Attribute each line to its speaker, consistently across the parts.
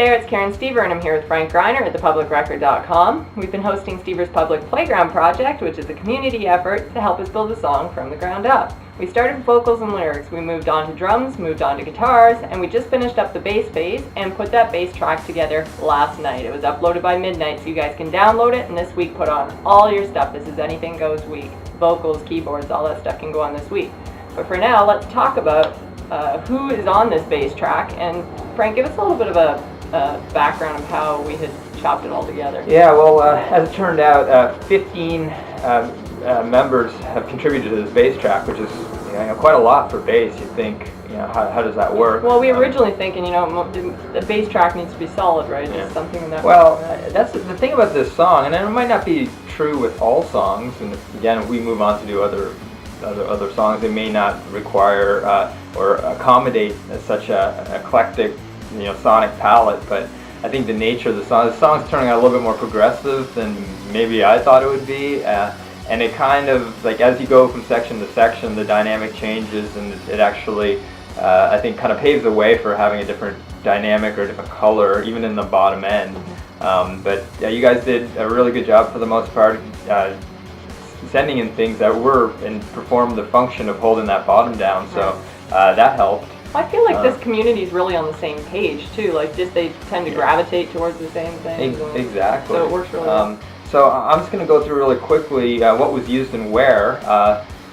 Speaker 1: there, it's Karen Stever, and I'm here with Frank Gryner at thepublicrecord.com. We've been hosting Stever's Public Playground Project, which is a community effort to help us build a song from the ground up. We started with vocals and lyrics, we moved on to drums, moved on to guitars, and we just finished up the bass phase and put that bass track together last night. It was uploaded by midnight, so you guys can download it, and this week put on all your stuff. This is Anything Goes week. Vocals, keyboards, all that stuff can go on this week. But for now, let's talk about who is on this bass track. And Frank, give us a little bit of a background of how we had chopped it all together.
Speaker 2: Yeah, well, as it turned out, 15 members have contributed to this bass track, which is quite a lot for bass. You think, how does that work?
Speaker 1: Well, we were originally thinking, the bass track needs to be solid, right? Yeah. Just something that.
Speaker 2: Well, that's the thing about this song, and it might not be true with all songs. And again, if we move on to do other songs, they may not require or accommodate such a eclectic, sonic palette. But I think the nature of the song's turning out a little bit more progressive than maybe I thought it would be. And it kind of, like, as you go from section to section, the dynamic changes, and it actually, I think, kind of paves the way for having a different dynamic or a different color, even in the bottom end. But yeah, you guys did a really good job for the most part, sending in things that were and performed the function of holding that bottom down, so that helped.
Speaker 1: I feel like this community is really on the same page too, like just they tend to gravitate towards the same things.
Speaker 2: Exactly.
Speaker 1: So it works really well.
Speaker 2: So I'm just going to go through really quickly what was used and where,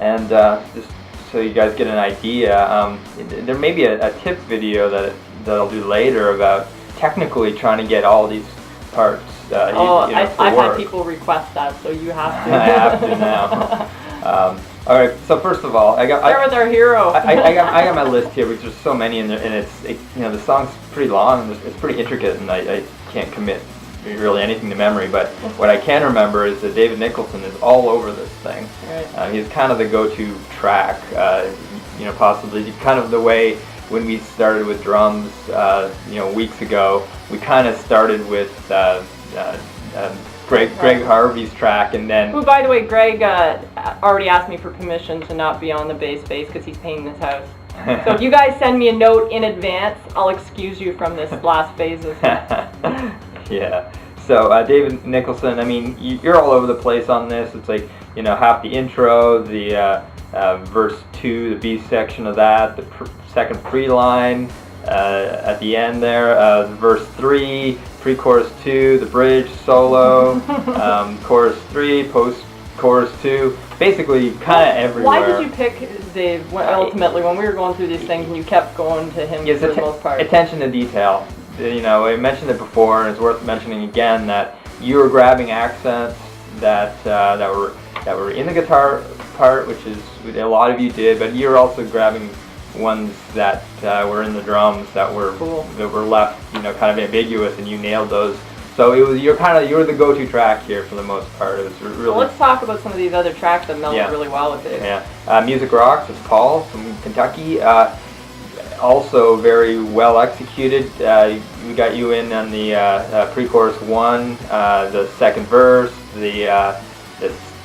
Speaker 2: and just so you guys get an idea. There may be a tip video that I'll do later about technically trying to get all these parts.
Speaker 1: I've had people request that, so you have to.
Speaker 2: I have to now. All right. So first of all,
Speaker 1: start with our hero.
Speaker 2: I got my list here because there's so many in there, and the song's pretty long and it's pretty intricate, and I can't commit really anything to memory. But what I can remember is that David Nicholson is all over this thing. Right. He's kind of the go-to track. Possibly kind of the way when we started with drums, weeks ago. We kind of started with Greg Harvey's track, and then...
Speaker 1: Who, by the way, Greg already asked me for permission to not be on the bass because he's painting this house. So if you guys send me a note in advance, I'll excuse you from this last phase of
Speaker 2: Yeah. So David Nicholson, you're all over the place on this. It's like, half the intro, the verse 2, the B section of that, the second pre-line, at the end there, verse 3, pre-chorus 2, the bridge, solo, chorus 3, post-chorus 2, basically kind of everywhere.
Speaker 1: Why did you pick Dave, ultimately, when we were going through these things and you kept going to him for the most part?
Speaker 2: Attention to detail. I mentioned it before, and it's worth mentioning again that you were grabbing accents that were in the guitar part, which is a lot of you did, but you're also grabbing ones that were in the drums that were left, kind of ambiguous, and you nailed those. So you're the go-to track here for the most part. It was really.
Speaker 1: Well, let's talk about some of these other tracks that melded really well with it.
Speaker 2: Yeah, Music Rocks is Paul from Kentucky. Also very well executed. We got you in on the pre-chorus 1, the second verse, the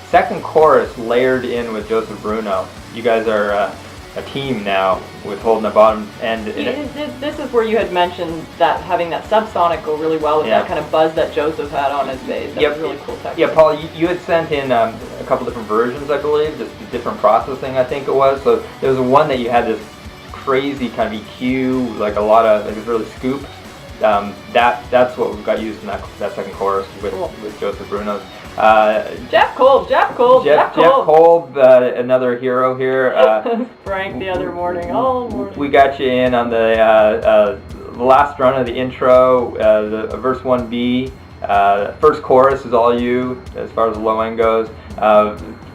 Speaker 2: second chorus layered in with Joseph Bruno. You guys are a team now with holding the bottom end.
Speaker 1: This is where you had mentioned that having that subsonic go really well with that kind of buzz that Joseph had on his bass. That was really cool technique.
Speaker 2: Yeah, Paul, you had sent in a couple different versions, I believe, just different processing, I think it was. So there was one that you had this crazy kind of EQ, like a lot of, it was really scooped. That's what we got used in that second chorus with Joseph Bruno's.
Speaker 1: Jeff Kolb,
Speaker 2: another hero here.
Speaker 1: Frank the other morning, all morning.
Speaker 2: We got you in on the last run of the intro, the verse 1B. First chorus is all you, as far as the low end goes.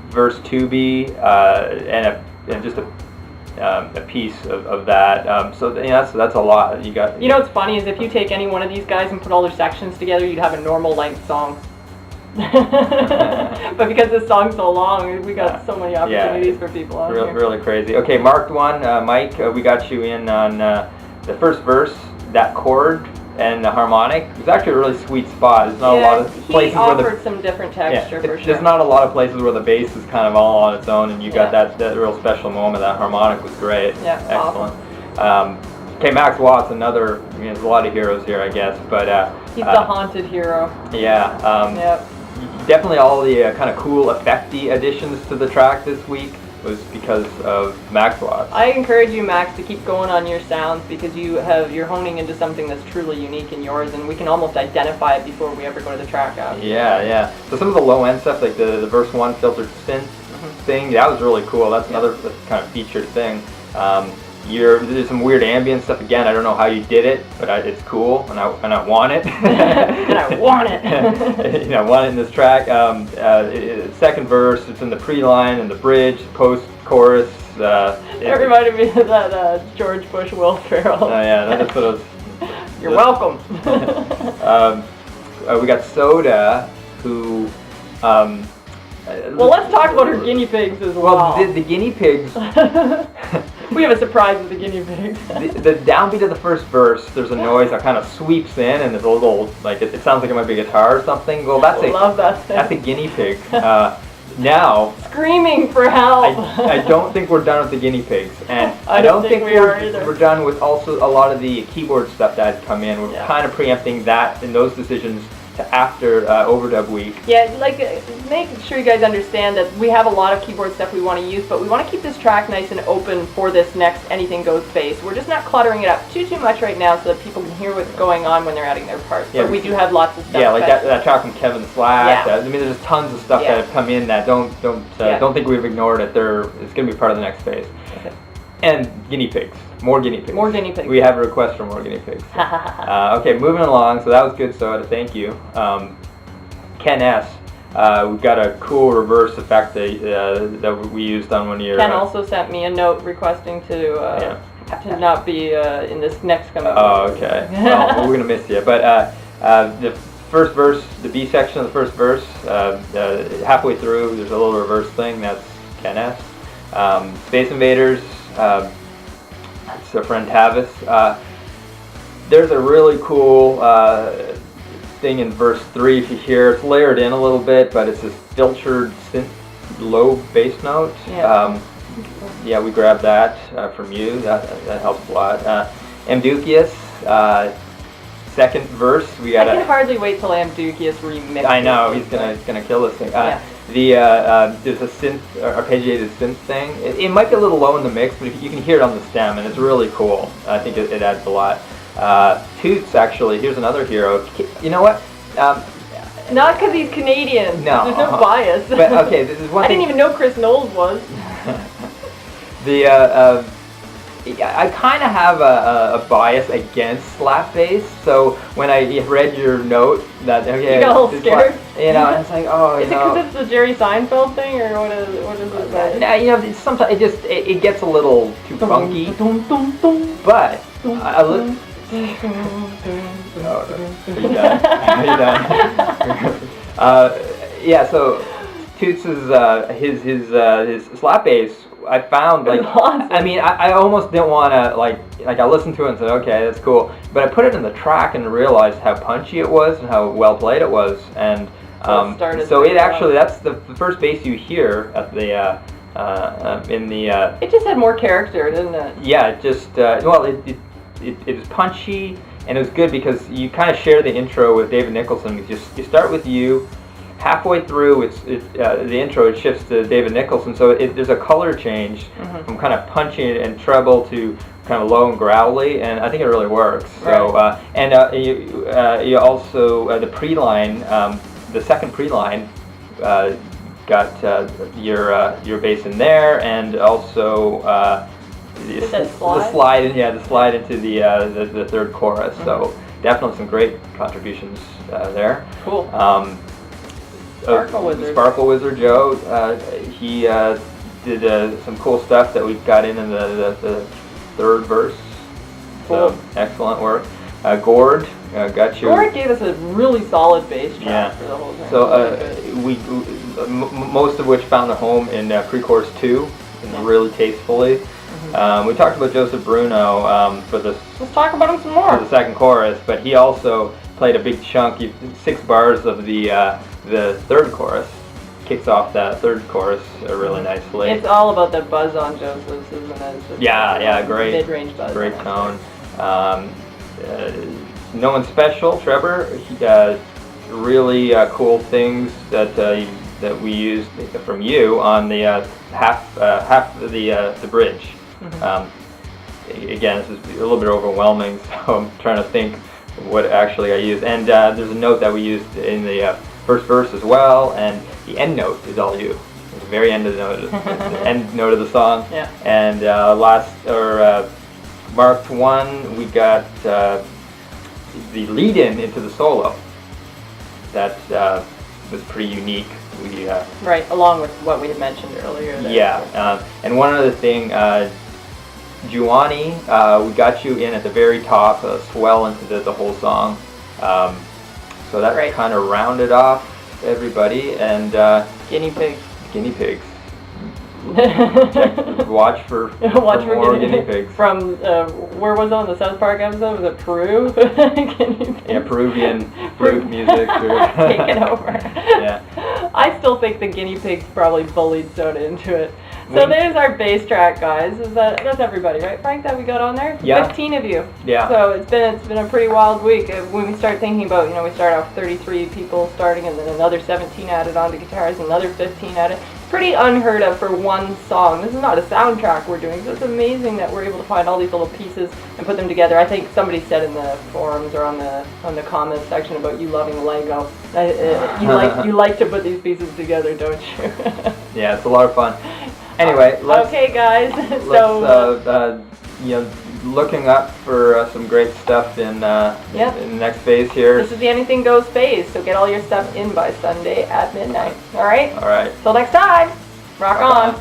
Speaker 2: Verse 2B, and just a piece of that. So that's a lot. You got.
Speaker 1: What's funny is if you take any one of these guys and put all their sections together, you'd have a normal length song. But because this song's so long, we got so many opportunities for people on here.
Speaker 2: Really crazy. Okay, marked one, Mike. We got you in on the first verse, that chord and the harmonic. It was actually a really sweet spot. There's not a lot of places
Speaker 1: he offered some different texture for sure.
Speaker 2: There's not a lot of places where the bass is kind of all on its own, and you got that real special moment. That harmonic was great.
Speaker 1: Yeah,
Speaker 2: excellent.
Speaker 1: Awesome.
Speaker 2: Okay, Max Watt's another. I mean, there's a lot of heroes here, I guess, but
Speaker 1: he's the haunted hero.
Speaker 2: Yeah.
Speaker 1: Yep.
Speaker 2: Definitely all the kind of cool, effecty additions to the track this week was because of Max Watts.
Speaker 1: I encourage you, Max, to keep going on your sounds because you're honing into something that's truly unique in yours, and we can almost identify it before we ever go to the track out.
Speaker 2: Yeah. So some of the low end stuff, like the verse 1 filtered synth thing, that was really cool. That's another kind of featured thing. There's some weird ambient stuff. Again, I don't know how you did it, but it's cool, and I want it.
Speaker 1: And I want it.
Speaker 2: I want it in this track. Second verse, it's in the pre-line and the bridge, post-chorus.
Speaker 1: It reminded me of that George Bush, Will Ferrell.
Speaker 2: Oh yeah, that's what I was.
Speaker 1: You're welcome.
Speaker 2: We got Soda, who.
Speaker 1: Well, let's talk about her guinea pigs as well.
Speaker 2: Well, the guinea pigs.
Speaker 1: We have a surprise with the guinea pigs.
Speaker 2: the downbeat of the first verse, there's a noise that kind of sweeps in, and there's a little, like, it sounds like it might be a guitar or something. Well,
Speaker 1: I love that thing.
Speaker 2: That's a guinea pig. Now,
Speaker 1: screaming for help.
Speaker 2: I don't think we're done with the guinie pigs, and
Speaker 1: I don't think we're
Speaker 2: done with also a lot of the keyboard stuff that had come in. We're kind of preempting that in those decisions to after Overdub week.
Speaker 1: Yeah, like make sure you guys understand that we have a lot of keyboard stuff we want to use, but we want to keep this track nice and open for this next Anything Goes phase. We're just not cluttering it up too much right now so that people can hear what's going on when they're adding their parts.
Speaker 2: Yeah,
Speaker 1: but we do have lots of stuff.
Speaker 2: Yeah, like that track from Kevin Slack.
Speaker 1: Yeah.
Speaker 2: I mean, there's tons of stuff that have come in that don't think we've ignored it. It's going to be part of the next phase.
Speaker 1: Okay.
Speaker 2: And guinea pigs. More guinea pigs.
Speaker 1: More guinea pigs.
Speaker 2: We have a request for more guinea pigs. Okay, moving along. So that was good, Soda. Thank you. Ken S. We've got a cool reverse effect that we used on one of your...
Speaker 1: Ken also sent me a note requesting to not be in this next coming.
Speaker 2: Oh, okay. Well, we're going to miss you. But the first verse, the B section of the first verse, halfway through, there's a little reverse thing. That's Ken S. Space Invaders, it's our friend Tavis. There's a really cool thing in verse 3 if you hear. It's layered in a little bit, but it's this filtered synth low bass note. Yeah, we grabbed that from you. That helps a lot. Amdukius, second verse. I
Speaker 1: can hardly wait till Amdukius remixes.
Speaker 2: I know he's gonna kill this thing. There's a synth, arpeggiated synth thing. It might be a little low in the mix, but you can hear it on the stem, and it's really cool. I think it adds a lot. Toots, actually, here's another hero. You know what?
Speaker 1: Not because he's Canadian.
Speaker 2: No.
Speaker 1: There's no bias.
Speaker 2: But okay, this is one
Speaker 1: I
Speaker 2: thing.
Speaker 1: didn't even know Chris Knowles was.
Speaker 2: I kind of have a bias against slap bass, so when I read your note that
Speaker 1: you got a little scared.
Speaker 2: And it's like, oh,
Speaker 1: is it because it's the Jerry Seinfeld thing, or what is it?
Speaker 2: No, sometimes it gets a little too funky. But I look. Are you done? So Toots is his slap bass. I found
Speaker 1: awesome.
Speaker 2: I mean, I almost didn't want to like I listened to it and said, okay, that's cool, but I put it in the track and realized how punchy it was and how well played it was, and so it actually, that's the first bass you hear at the in the.
Speaker 1: It just had more character, didn't it?
Speaker 2: Yeah, it just it was punchy, and it was good because you kind of share the intro with David Nicholson. You start with you. Halfway through, the intro, it shifts to David Nicholson, so there's a color change from kind of punchy and treble to kind of low and growly, and I think it really works.
Speaker 1: Right.
Speaker 2: So, you also the pre-line, the second pre-line, got your bass in there, and also the slide into the third chorus. So definitely some great contributions there.
Speaker 1: Cool.
Speaker 2: Sparkle Wizard Joe, he did some cool stuff that we've got in the third verse.
Speaker 1: Cool.
Speaker 2: So excellent work. Gord, got you.
Speaker 1: Gord gave us a really solid bass track for the whole thing.
Speaker 2: So we most of which found a home in pre-chorus 2, really tastefully. We talked about Joseph Bruno for this.
Speaker 1: Let's talk about him some more.
Speaker 2: For the second chorus, but he also played a big chunk. 6 bars of the third chorus. Kicks off that third chorus really nicely.
Speaker 1: It's all about the buzz on Joseph's, isn't it?
Speaker 2: Yeah, great.
Speaker 1: Mid-range buzz.
Speaker 2: Great tone. No One Special, Trevor. Really cool things that we used from you on the half of the bridge. Again, this is a little bit overwhelming, so I'm trying to think what actually I used. And there's a note that we used in the first verse as well, and the end note is all you. It's the very end of the note, the end note of the song.
Speaker 1: Yeah.
Speaker 2: And marked 1, we got the lead-in into the solo. That was pretty unique. We
Speaker 1: right, along with what we had mentioned earlier.
Speaker 2: Yeah, and one other thing, Giovanni, we got you in at the very top, swell into the whole song. So that kind of rounded off everybody, and
Speaker 1: Guinea pigs.
Speaker 2: Guinea pigs. Watch for more guinea pigs.
Speaker 1: From where was it on the South Park episode? Was it Peru? Guinea pigs.
Speaker 2: Yeah, Peruvian fruit music.
Speaker 1: Taking over.
Speaker 2: Yeah.
Speaker 1: I still think the guinea pigs probably bullied Soda into it. So there's our bass track, guys. That's everybody, right, Frank, that we got on there?
Speaker 2: Yeah.
Speaker 1: 15 of you.
Speaker 2: Yeah.
Speaker 1: So it's been a pretty wild week. When we start thinking about, we start off 33 people starting, and then another 17 added on to guitars, another 15 added. Pretty unheard of for one song. This is not a soundtrack we're doing, so it's amazing that we're able to find all these little pieces and put them together. I think somebody said in the forums or on the comments section about you loving Lego. You like to put these pieces together, don't you?
Speaker 2: Yeah, it's a lot of fun. Anyway,
Speaker 1: okay, guys.
Speaker 2: Looking up for some great stuff in the next phase here.
Speaker 1: This is the Anything Goes phase, so get all your stuff in by Sunday at midnight. All right?
Speaker 2: All right.
Speaker 1: Till next time, rock on.